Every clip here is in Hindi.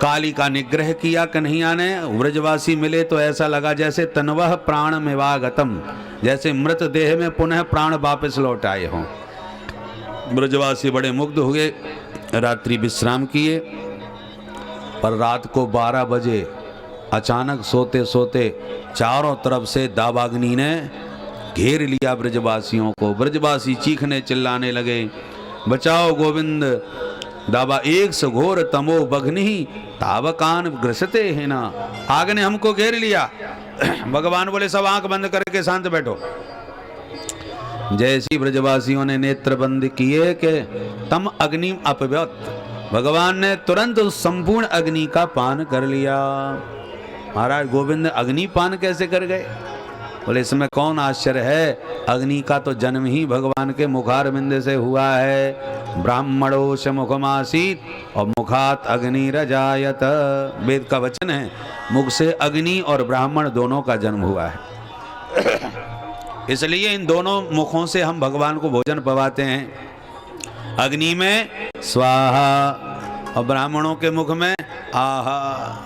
काली का निग्रह किया कन्हैया ने। व्रजवासी मिले तो ऐसा लगा जैसे तनवह प्राण मेवागतम, जैसे मृत देह में पुनः प्राण वापस लौट आए हों। ब्रजवासी बड़े मुग्ध हुए, रात्रि विश्राम किए। पर रात को 12 बजे अचानक सोते सोते चारों तरफ से दावाग्नि ने घेर लिया ब्रजवासियों को। ब्रजवासी चीखने चिल्लाने लगे, बचाओ गोविंद। दावा एक सघोर तमो बघनी तावकान ग्रसते है ना। आग ने हमको घेर लिया। भगवान बोले सब आंख बंद करके शांत बैठो। जैसी ब्रजवासियों ने नेत्र बंद किए कि तम अग्नि अपव्यत, भगवान ने तुरंत उस संपूर्ण अग्नि का पान कर लिया। महाराज गोविंद अग्नि पान कैसे कर गए? बोले इसमें कौन आश्चर्य है, अग्नि का तो जन्म ही भगवान के मुखारविंद से हुआ है। ब्राह्मणोश मुखमासीत और मुखात अग्नि रजायत, वेद का वचन है। मुख से अग्नि और ब्राह्मण दोनों का जन्म हुआ है। इसलिए इन दोनों मुखों से हम भगवान को भोजन पवाते हैं। अग्नि में स्वाहा और ब्राह्मणों के मुख में आहा।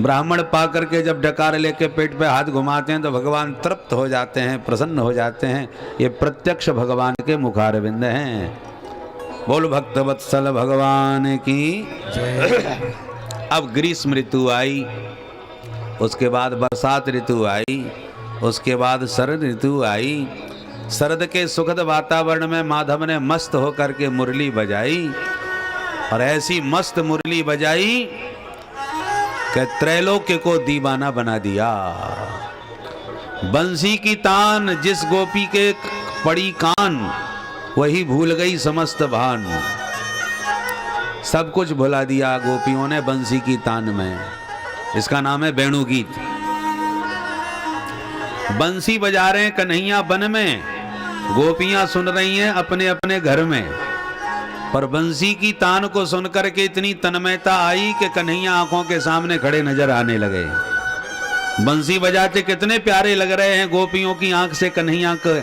ब्राह्मण पा करके जब डकार लेके पेट पे हाथ घुमाते हैं तो भगवान तृप्त हो जाते हैं, प्रसन्न हो जाते हैं। ये प्रत्यक्ष भगवान के मुखारविंद हैं। बोल भक्त वत्सल भगवान की जय। अब ग्रीष्म ऋतु आई, उसके बाद बरसात ऋतु आई, उसके बाद शरद ऋतु आई। शरद के सुखद वातावरण में माधव ने मस्त होकर के मुरली बजाई, और ऐसी मस्त मुरली बजाई कि त्रैलोक्य को दीवाना बना दिया। बंसी की तान जिस गोपी के पड़ी कान, वही भूल गई समस्त भान। सब कुछ भुला दिया गोपियों ने बंसी की तान में। इसका नाम है वेणु गीत। बंसी बजा रहे हैं कन्हैया वन में, गोपियां सुन रही हैं अपने अपने घर में। पर बंसी की तान को सुनकर के इतनी तन्मयता आई कि कन्हैया आंखों के सामने खड़े नजर आने लगे। बंसी बजाते कितने प्यारे लग रहे हैं, गोपियों की आंख से कन्हैया के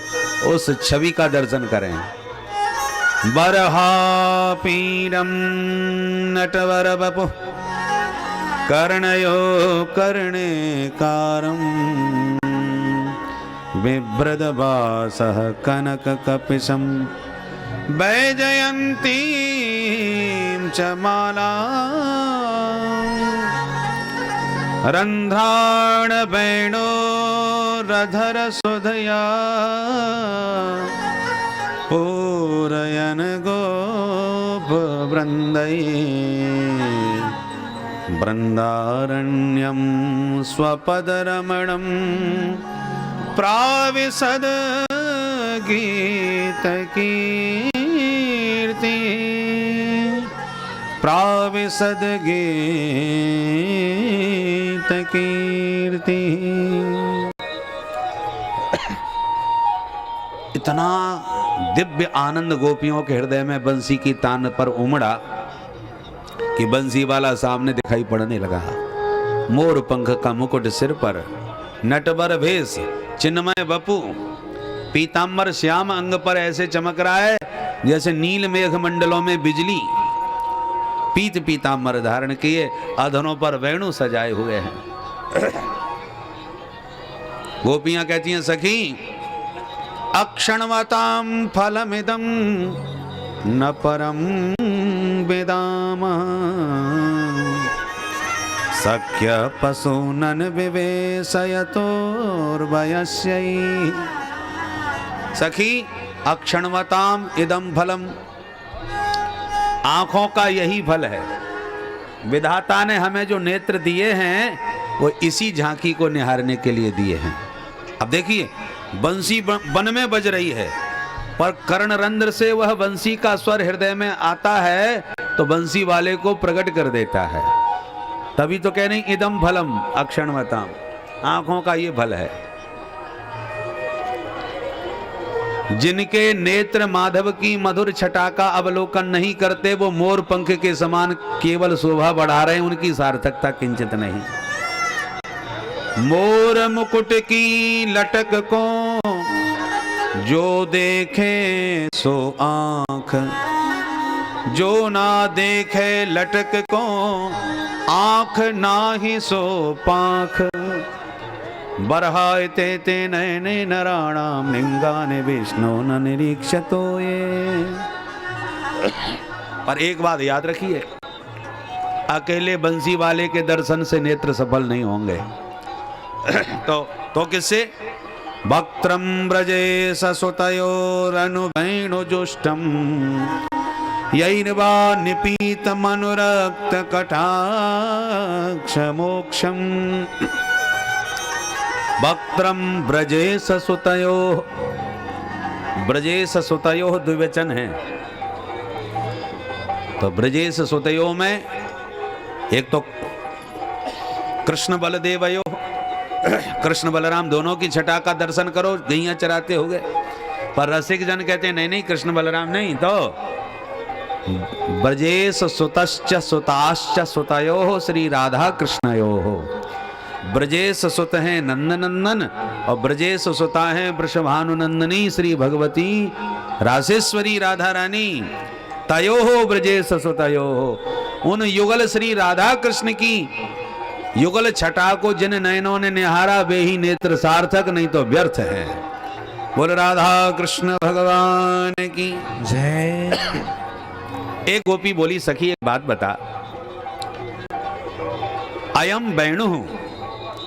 उस छवि का दर्शन करें। बरहा पीरम नटवर बपु कर्णयो कर्णेकारम बिभ्रदवासः कनक कपिशं वैजयन्तीं च माला रन्ध्राण वेणोरधर सुधया पूरयन् गोप वृन्दै वृन्दारण्यं स्वपदरमणं प्राविशद गीत कीर्ति प्राविशद गीत कीर्ति। इतना दिव्य आनंद गोपियों के हृदय में बंसी की तान पर उमड़ा कि बंसी वाला सामने दिखाई पड़ने लगा। मोर पंख का मुकुट सिर पर, नटवर भेष, चिन्मय वपु, पीताम्बर श्याम अंग पर ऐसे चमक रहा है जैसे नील मेघ मंडलों में बिजली। पीत पीताम्बर धारण किए, अधरों पर वेणु सजाए हुए हैं। गोपियां कहती हैं सखी अक्षणवतां फलमिदं न परम वेदामः सख्य पशूनन विवेशयतोर्वयस्यै। सखी अक्षणवताम इदम फलम, आंखों का यही फल है। विधाता ने हमें जो नेत्र दिए हैं वो इसी झांकी को निहारने के लिए दिए हैं। अब देखिए बंसी वन में बज रही है, पर कर्ण रंध्र से वह बंसी का स्वर हृदय में आता है तो बंसी वाले को प्रकट कर देता है। तभी तो कह रहे इदम फलम अक्षणवताम, आंखों का ये फल है। जिनके नेत्र माधव की मधुर छटा का अवलोकन नहीं करते, वो मोर पंख के समान केवल शोभा बढ़ा रहे हैं, उनकी सार्थकता किंचित नहीं। मोर मुकुट की लटक को जो देखे सो आंख, जो ना देखे लटक को, आंख नाही सो पाख। बरहाय ते नयने नराणाम, लिंगाने विष्णु न निरीक्षतो ये। पर एक बात याद रखिए, अकेले बंसी वाले के दर्शन से नेत्र सफल नहीं होंगे। तो किससे? वक्त्रम ब्रजे ससुतयोरनुवैणुजुष्टम, यैर्वा निपीत मनुरक्त कटाक्ष मोक्षम। वक्त्रम ब्रजे ससुतयो, ब्रजेश सुतयो द्विवचन है। तो ब्रजेश सुतयो में एक तो कृष्ण बलदेवयो, कृष्ण बलराम दोनों की छटा का दर्शन करो, गैया चराते हो गए। पर रसिक जन कहते हैं नहीं नहीं कृष्ण बलराम नहीं, तो ब्रजेश सुतश्च सुताश्च सुतयो श्री राधा कृष्णयो। ब्रजेश सुत हैं नंदनंदन और ब्रजेश सुता हैं वृषभानुनंदनी श्री भगवती रासेश्वरी राधा रानी। तयो हो ब्रजेश सुतयो, उन युगल श्री राधा कृष्ण की युगल छटा को जिन नयनों ने निहारा वे ही नेत्र सार्थक, नहीं तो व्यर्थ है। बोल राधा कृष्ण भगवान की जय। एक गोपी बोली, सखी एक बात बता, अयम वेणु,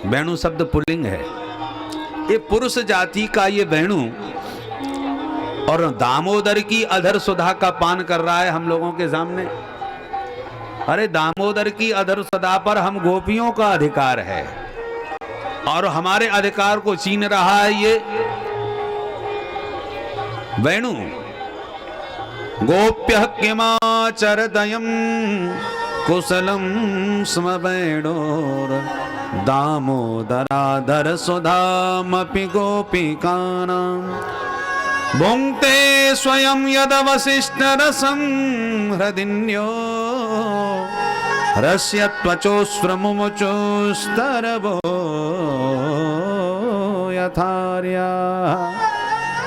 वेणु शब्द पुल्लिंग है, ये पुरुष जाति का ये वेणु और दामोदर की अधर सुधा का पान कर रहा है हम लोगों के सामने। अरे दामोदर की अधर सुधा पर हम गोपियों का अधिकार है और हमारे अधिकार को छीन रहा है ये वेणु। गोप्य किमाचरदयं कुशलम स्म वेणोर, दामोदराधर सुधामपि गोपिकानां। भुंक्ते स्वयं यदवशिष्ट रसं हृदिन्यो, रस्य त्वचोस्फ्रमुमुचोस्तरवो यथार्या।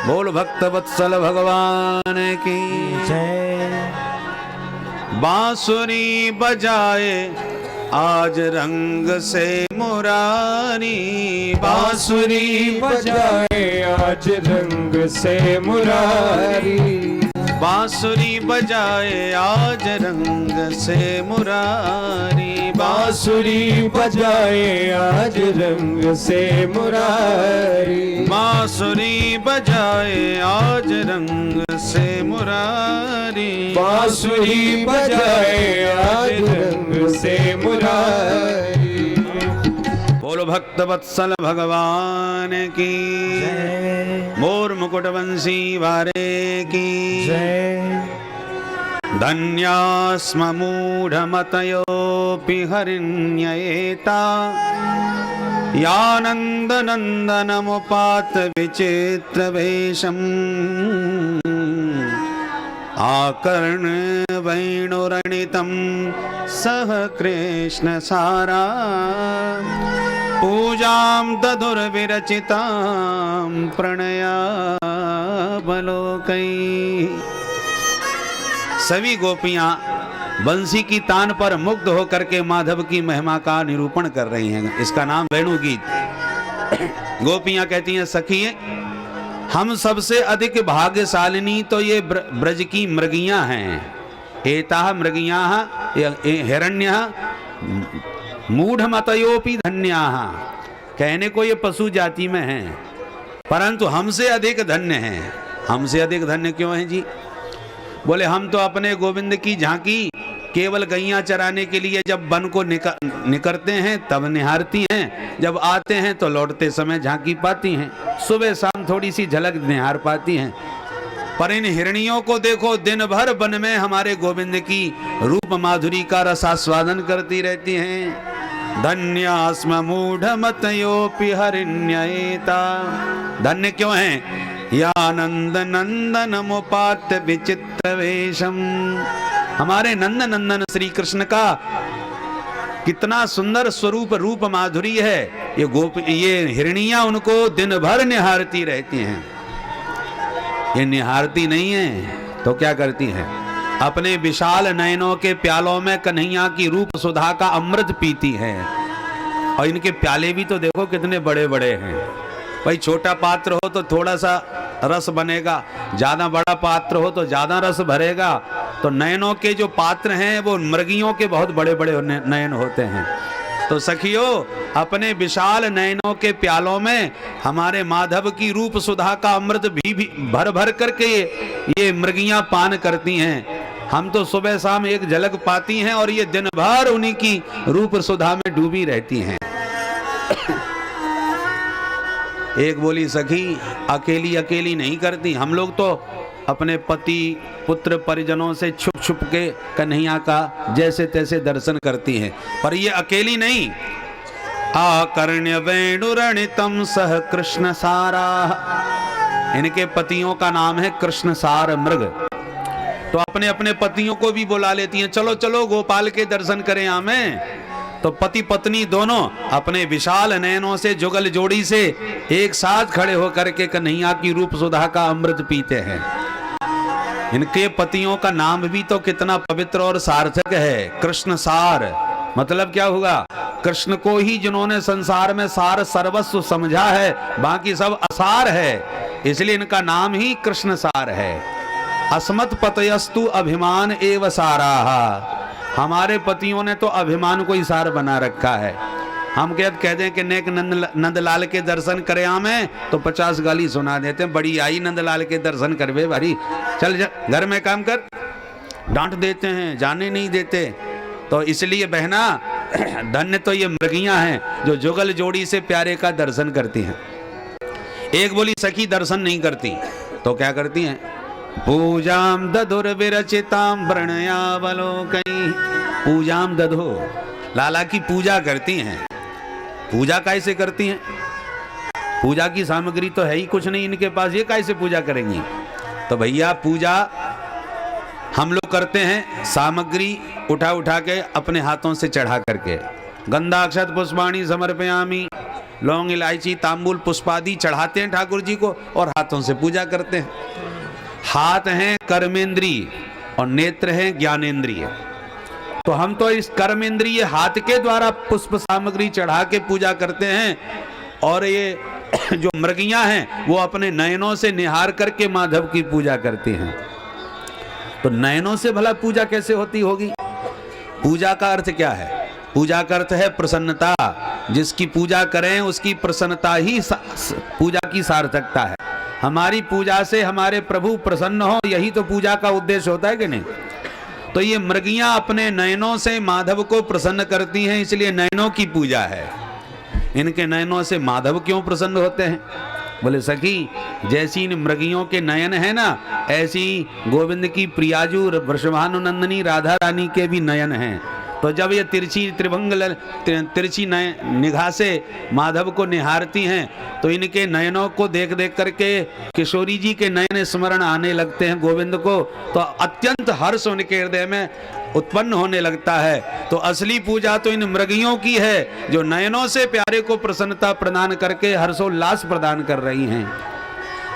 बोल भक्त वत्सल भगवान की जय। बांसुरी बजाए आज रंग से मुरारी, बांसुरी बजाए आज रंग से मुरारी। बांसुरी बजाए आज रंग से मुरारी, बांसुरी बजाए आज रंग से मुरारी। बांसुरी बजाए आज रंग से मुरारी, बांसुरी बजाए आज रंग से मुरारी। बोलो भक्त वत्सल भगवान की जय। मोर मुकुट वंशी वारे की जय। धन्यास्म मूढ़मतयोऽपि हरिण्ययेता, यानंद नंदनमुपात विचित्र वेशम्। आकर्ण वेणुरणितं सह कृष्ण सारा, पूजां दधुर्विरचितां प्रणयावलोकैः। सभी गोपियां बंसी की तान पर मुग्ध होकर के माधव की महिमा का निरूपण कर रही हैं। इसका नाम वेणु गीत। गोपियां कहती हैं सखी हम सबसे अधिक भाग्यशालिनी तो ये ब्रज की मृगियां हैं। एताः मृगियां हिरण्यः मूढ़मतयोऽपि धन्याः। कहने को ये पशु जाति में हैं परंतु हमसे अधिक धन्य हैं। हमसे अधिक धन्य क्यों हैं जी? बोले हम तो अपने गोविंद की झांकी केवल गैया चराने के लिए जब वन को निकलते हैं तब निहारती हैं, जब आते हैं तो लौटते समय झांकी पाती हैं, सुबह शाम थोड़ी सी झलक निहार पाती हैं। पर इन हिरणियों को देखो दिन भर वन में हमारे गोविंद की रूप माधुरी का रसास्वादन करती रहती हैं। धन्यास्म मूढ़मतयोऽपि हरिण्ययेता। धन्य क्यों हैं? यानंद नंदनमुपात्य विचित्र वेशम। हमारे नंद नंदन श्री कृष्ण का कितना सुंदर स्वरूप रूप माधुरी है। ये हिरनियां उनको दिन भर निहारती रहती हैं। ये निहारती नहीं है तो क्या करती हैं? अपने विशाल नयनों के प्यालों में कन्हैया की रूप सुधा का अमृत पीती हैं। और इनके प्याले भी तो देखो कितने बड़े बड़े हैं। भाई छोटा पात्र हो तो थोड़ा सा रस बनेगा, ज्यादा बड़ा पात्र हो तो ज्यादा रस भरेगा। तो नयनों के जो पात्र हैं वो मृगियों के बहुत बड़े बड़े नयन होते हैं। तो सखियों, अपने विशाल नयनों के प्यालों में हमारे माधव की रूप सुधा का अमृत भी भर भर करके ये मृगियां पान करती हैं। हम तो सुबह शाम एक झलक पाती हैं और ये दिन भर उन्हीं की रूप सुधा में डूबी रहती हैं। एक बोली सखी, अकेली अकेली नहीं करती, हम लोग तो अपने पति पुत्र परिजनों से छुप छुप के कन्हैया का जैसे तैसे दर्शन करती हैं, पर ये अकेली नहीं। आकर्ण्य वेणुरणितम सह कृष्ण सारा, इनके पतियों का नाम है कृष्ण सार मृग। तो अपने अपने पतियों को भी बुला लेती हैं, चलो चलो गोपाल के दर्शन करें हमें। तो पति पत्नी दोनों अपने विशाल नयनों से जुगल जोड़ी से एक साथ खड़े होकर के कन्हैया की रूप सुधा का अमृत पीते हैं। इनके पतियों का नाम भी तो कितना पवित्र और सार्थक है, कृष्ण सार। मतलब क्या हुआ? कृष्ण को ही जिन्होंने संसार में सार सर्वस्व समझा है, बाकी सब असार है, इसलिए इनका नाम ही कृष्ण सार है। अस्मत् पतयस्तु अभिमान एव साराहा, हमारे पतियों ने तो अभिमान को ही सार बना रखा है। हम कह दें कि नेक नंदलाल के दर्शन करे हमें तो 50 गाली सुना देते हैं, बड़ी आई नंदलाल के दर्शन करवे भारी, चल जा घर में काम कर, डांट देते हैं, जाने नहीं देते। तो इसलिए बहना, धन्य तो ये मृगियां हैं जो जुगल जोड़ी से प्यारे का दर्शन करती हैं। एक बोली सखी दर्शन नहीं करती तो क्या करती हैं? पूजाम दधुर विरचिताम प्रणयावलोकई, पूजाम दधो, लाला की पूजा करती हैं। पूजा कैसे करती हैं? पूजा की सामग्री तो है ही कुछ नहीं इनके पास, ये कैसे पूजा करेंगी? तो भैया पूजा हम लोग करते हैं, सामग्री उठा उठा के अपने हाथों से चढ़ा करके, गंधा अक्षत पुष्पाणि समर्पयामि, लौंग इलायची तांबूल पुष्पादि चढ़ाते हैं ठाकुर जी को और हाथों से पूजा करते हैं। हाथ हैं कर्मेंद्रिय और नेत्र हैं ज्ञानेंद्रिय। तो हम तो इस कर्मेंद्रिय हाथ के द्वारा पुष्प सामग्री चढ़ा के पूजा करते हैं, और ये जो मृगियां हैं वो अपने नयनों से निहार करके माधव की पूजा करती हैं। तो नयनों से भला पूजा कैसे होती होगी? पूजा का अर्थ क्या है? पूजा का अर्थ है प्रसन्नता। जिसकी पूजा करें उसकी प्रसन्नता ही पूजा की सार्थकता है। हमारी पूजा से हमारे प्रभु प्रसन्न हो, यही तो पूजा का उद्देश्य होता है कि नहीं? तो ये मृगियां अपने नयनों से माधव को प्रसन्न करती हैं, इसलिए नयनों की पूजा है। इनके नयनों से माधव क्यों प्रसन्न होते हैं? बोले सखी, जैसी इन मृगियों के नयन है ना, ऐसी गोविंद की प्रियाजू वृषभानुनंदिनी राधा रानी के भी नयन हैं। तो जब ये तिरछी निगाह से माधव को निहारती हैं तो इनके नयनों को देख देख करके किशोरी जी के नयन स्मरण आने लगते हैं गोविंद को, तो अत्यंत हर्ष उनके हृदय में उत्पन्न होने लगता है। तो असली पूजा तो इन मृगियों की है जो नयनों से प्यारे को प्रसन्नता प्रदान करके हर्षोल्लास प्रदान कर रही हैं।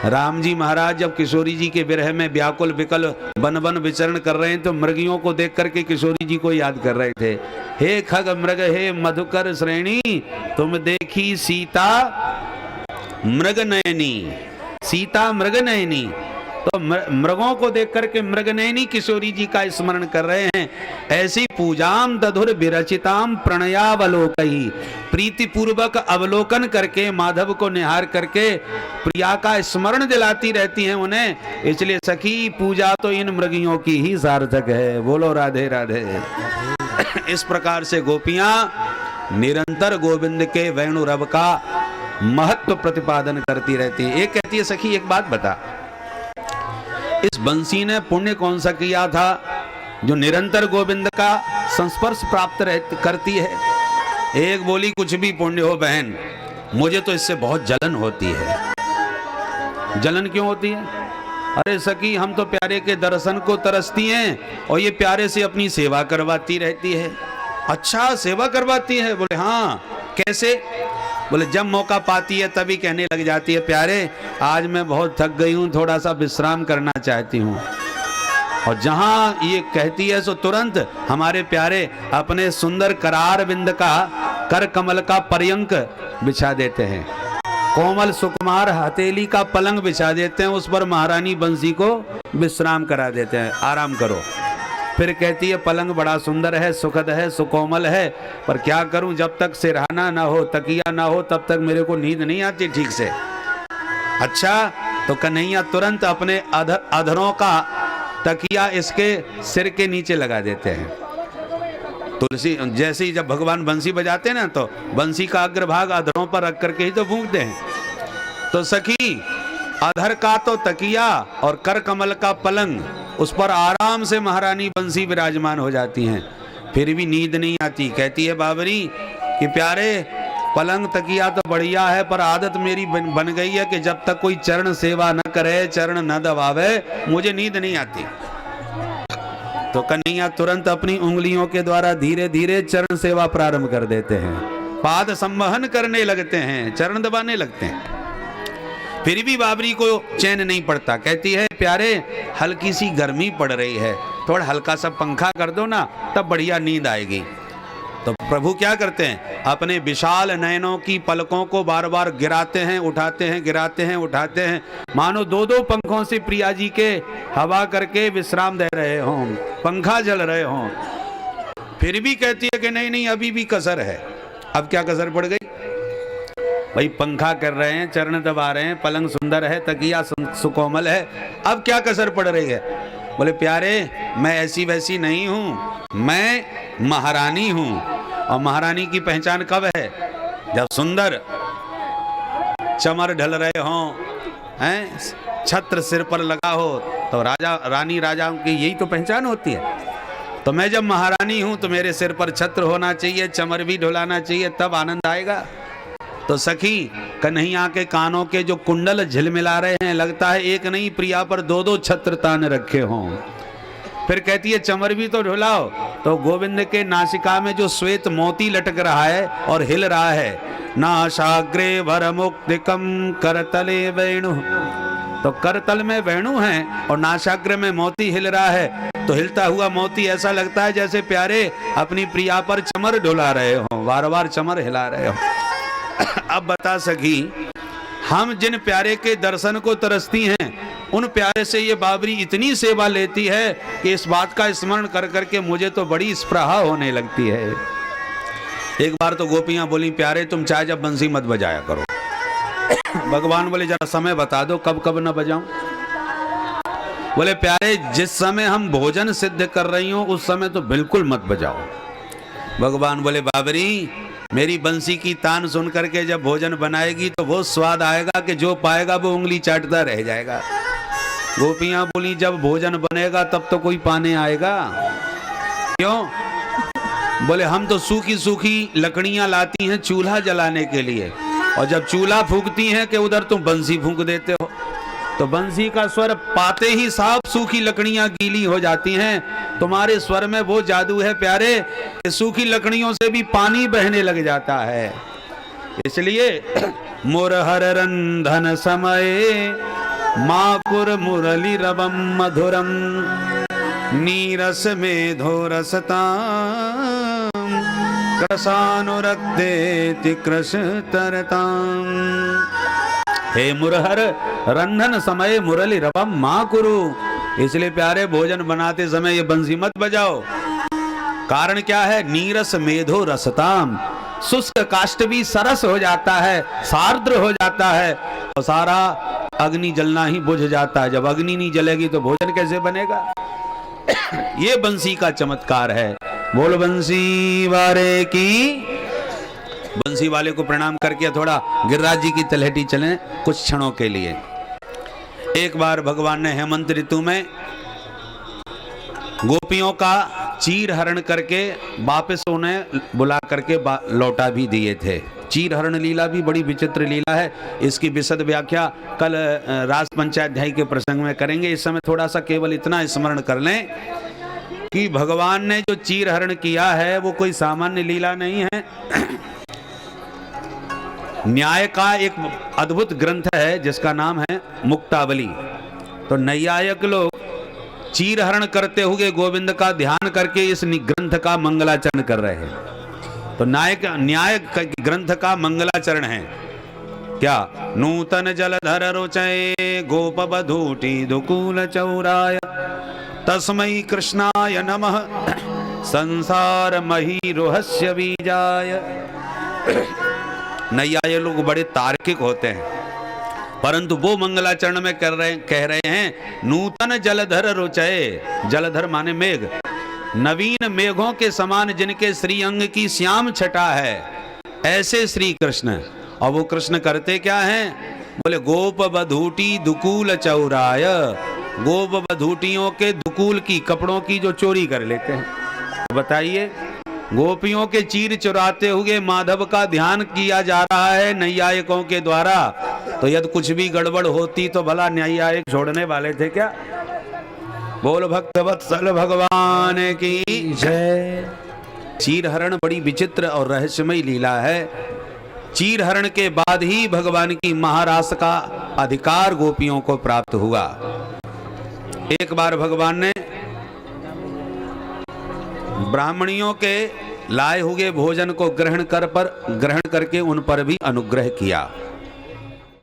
राम जी महाराज जब किशोरी जी के विरह में व्याकुल विकल वन वन विचरण कर रहे हैं तो मृगियों को देख करके किशोरी जी को याद कर रहे थे। हे खग मृग हे मधुकर श्रेणी, तुम देखी सीता मृग नयनी, सीता मृग नयनी। तो मृगों को देख करके मृग नयनी किशोरी जी का स्मरण कर रहे हैं। ऐसी पूजाम दधुर विरचिताम प्रणयावलोकई, प्रीति पूर्वक अवलोकन करके माधव को निहार करके प्रिया का स्मरण दिलाती रहती हैं उन्हें। इसलिए सखी पूजा तो इन मृगियों की ही सार्थक है। बोलो राधे राधे। इस प्रकार से गोपियां निरंतर गोविंद के वेणु रव का महत्व प्रतिपादन करती रहती है। एक कहती है सखी एक बात बता, इस बंसी ने पुण्य कौन सा किया था जो निरंतर गोविंद का संस्पर्श प्राप्त करती है? एक बोली कुछ भी पुण्य हो बहन, मुझे तो इससे बहुत जलन होती है। जलन क्यों होती है? अरे सखी हम तो प्यारे के दर्शन को तरसती हैं और ये प्यारे से अपनी सेवा करवाती रहती है। अच्छा सेवा करवाती है? बोले हाँ। कैसे? बोले जब मौका पाती है तभी कहने लग जाती है प्यारे आज मैं बहुत थक गई हूँ, थोड़ा सा विश्राम करना चाहती हूँ। और जहां ये कहती है सो तुरंत हमारे प्यारे अपने सुंदर करार बिंद का कर कमल का पर्यंक बिछा देते हैं, कोमल सुकुमार हथेली का पलंग बिछा देते हैं, उस पर महारानी बंसी को विश्राम करा देते हैं, आराम करो। फिर कहती है पलंग बड़ा सुंदर है, सुखद है, सुकोमल है, पर क्या करूं, जब तक सिरहाना ना हो, तकिया ना हो, तब तक मेरे को नींद नहीं आती ठीक से। अच्छा, तो कन्हैया तुरंत अपने अधरों का तकिया इसके सिर के नीचे लगा देते हैं। तुलसी जैसे ही जब भगवान बंसी बजाते हैं ना, तो बंसी का अग्रभाग अधरों पर रख करके ही तो फूंकते हैं। तो सखी अधर का तो तकिया और कर कमल का पलंग, उस पर आराम से महारानी बंसी विराजमान हो जाती हैं, फिर भी नींद नहीं आती। कहती है बाबरी कि प्यारे पलंग तकिया तो बढ़िया है, पर आदत मेरी बन गई है कि जब तक कोई चरण सेवा न करे, चरण न दबावे, मुझे नींद नहीं आती। तो कन्हैया तुरंत अपनी उंगलियों के द्वारा धीरे धीरे चरण सेवा प्रारंभ कर देते हैं, पाद संवहन करने लगते हैं, चरण दबाने लगते हैं। फिर भी बाबरी को चैन नहीं पड़ता। कहती है प्यारे हल्की सी गर्मी पड़ रही है, थोड़ा हल्का सा पंखा कर दो ना, तब बढ़िया नींद आएगी। तो प्रभु क्या करते हैं, अपने विशाल नयनों की पलकों को बार बार गिराते हैं, उठाते हैं, गिराते हैं, उठाते हैं, मानो दो दो पंखों से प्रिया जी के हवा करके विश्राम दे रहे हों, पंखा जल रहे हों। फिर भी कहती है कि नहीं नहीं, अभी भी कसर है। अब क्या कसर पड़ गई भाई, पंखा कर रहे हैं, चरण दबा रहे हैं, पलंग सुंदर है, तकिया सुकोमल है, अब क्या कसर पड़ रही है। बोले प्यारे मैं ऐसी वैसी नहीं हूं, मैं महारानी हूं। और महारानी की पहचान कब है, जब सुंदर चमर ढल रहे हों, हैं, छत्र सिर पर लगा हो, तो राजा रानी राजाओं की यही तो पहचान होती है। तो मैं जब महारानी हूं तो मेरे सिर पर छत्र होना चाहिए, चमर भी ढुलाना चाहिए, तब आनंद आएगा। तो सखी कन्हैया के कानों के जो कुंडल झिलमिला रहे हैं, लगता है एक नहीं प्रिया पर दो दो छत्र तान रखे हों। फिर कहती है चमर भी तो ढुलाओ। तो गोविंद के नासिका में जो श्वेत मोती लटक रहा है और हिल रहा है, नाशाग्रे वर मुक्तिकम करतले वेणु, तो करतल में वेणु है और नाशाग्र में मोती हिल रहा है। तो हिलता हुआ मोती ऐसा लगता है जैसे प्यारे अपनी प्रिया पर चमर ढुला रहे हो, बार बार चमर हिला रहे हो। अब बता सखी, हम जिन प्यारे के दर्शन को तरसती हैं, उन प्यारे से ये बाबरी इतनी सेवा लेती है कि इस बात का स्मरण कर करके मुझे तो बड़ी स्पृहा होने लगती है। एक बार तो गोपियां बोली प्यारे तुम चाहे जब बंसी मत बजाया करो। भगवान बोले जरा समय बता दो कब कब न बजाऊं। बोले प्यारे जिस समय हम भोजन सिद्ध कर रही हो उस समय तो बिल्कुल मत बजाओ। भगवान बोले बाबरी मेरी बंसी की तान सुन करके जब भोजन बनाएगी तो वो स्वाद आएगा कि जो पाएगा वो उंगली चाटता रह जाएगा। गोपियां बोली जब भोजन बनेगा तब तो कोई पाने आएगा। क्यों? बोले हम तो सूखी सूखी लकड़ियां लाती हैं चूल्हा जलाने के लिए, और जब चूल्हा फूंकती हैं कि उधर तुम बंसी फूंक देते हो, तो बंसी का स्वर पाते ही साफ सूखी लकड़ियां गीली हो जाती हैं। तुम्हारे स्वर में वो जादू है प्यारे कि सूखी लकड़ियों से भी पानी बहने लग जाता है। इसलिए मुरहर रंधन समय माकुर मुरली रवम मधुरम नीरस मेधो रसताम कृशानुरक्तेति कृश तरताम। हे मुरहर रंधन समय मुरली रवम माँ कुरु, इसलिए प्यारे भोजन बनाते समय ये बंसी मत बजाओ। कारण क्या है? नीरस मेधो रसताम, शुष्क काष्ठ भी सरस हो जाता है, सार्द्र हो जाता है और सारा अग्नि जलना ही बुझ जाता है। जब अग्नि नहीं जलेगी तो भोजन कैसे बनेगा? ये बंसी का चमत्कार है। बोल बंसी वाले की। बंसी वाले को प्रणाम करके थोड़ा गिरिराज जी की तलहटी चलें कुछ क्षणों के लिए। एक बार भगवान ने हेमंत ऋतु में गोपियों का चीर हरण करके वापस उन्हें बुला करके लौटा भी दिए थे। चीर हरण लीला भी बड़ी विचित्र लीला है, इसकी विशद व्याख्या कल रास पंचाध्याय के प्रसंग में करेंगे। इस समय थोड़ा सा केवल इतना स्मरण कर लें कि भगवान ने जो चीर हरण किया है वो कोई सामान्य लीला नहीं है। न्याय का एक अद्भुत ग्रंथ है जिसका नाम है मुक्तावली। तो नैयायिक लोग चीर हरण करते हुए गोविंद का ध्यान करके इस ग्रंथ का मंगलाचरण कर रहे हैं। तो न्याय ग्रंथ का मंगलाचरण है क्या? नूतन जलधर रोचये गोप बधूटी दुकूल चौराय तस्मै कृष्णाय नमः संसार मही रोहस्य बीजाय। नैयायी लोग बड़े तार्किक होते हैं, परंतु वो मंगलाचरण में कह रहे हैं नूतन जलधर रोचये। जलधर माने मेघ, नवीन मेघों के समान जिनके श्री अंग की श्याम छटा है, ऐसे श्री कृष्ण। और वो कृष्ण करते क्या हैं? बोले गोप बधूटी दुकूल चौराय। गोप बधूटियों के दुकूल की, कपड़ों की जो चोरी कर लेते हैं। बताइए, गोपियों के चीर चुराते हुए माधव का ध्यान किया जा रहा है नैयायिकों के द्वारा। तो यदि कुछ भी गड़बड़ होती तो भला नैयायिक छोड़ने वाले थे क्या? बोल भक्तवत्सल भगवान की जय। चीर हरण बड़ी विचित्र और रहस्यमय लीला है। चीर हरण के बाद ही भगवान की महारास का अधिकार गोपियों को प्राप्त हुआ। एक बार भगवान ने ब्राह्मणियों के लाए हुए भोजन को ग्रहण करके उन पर भी अनुग्रह किया।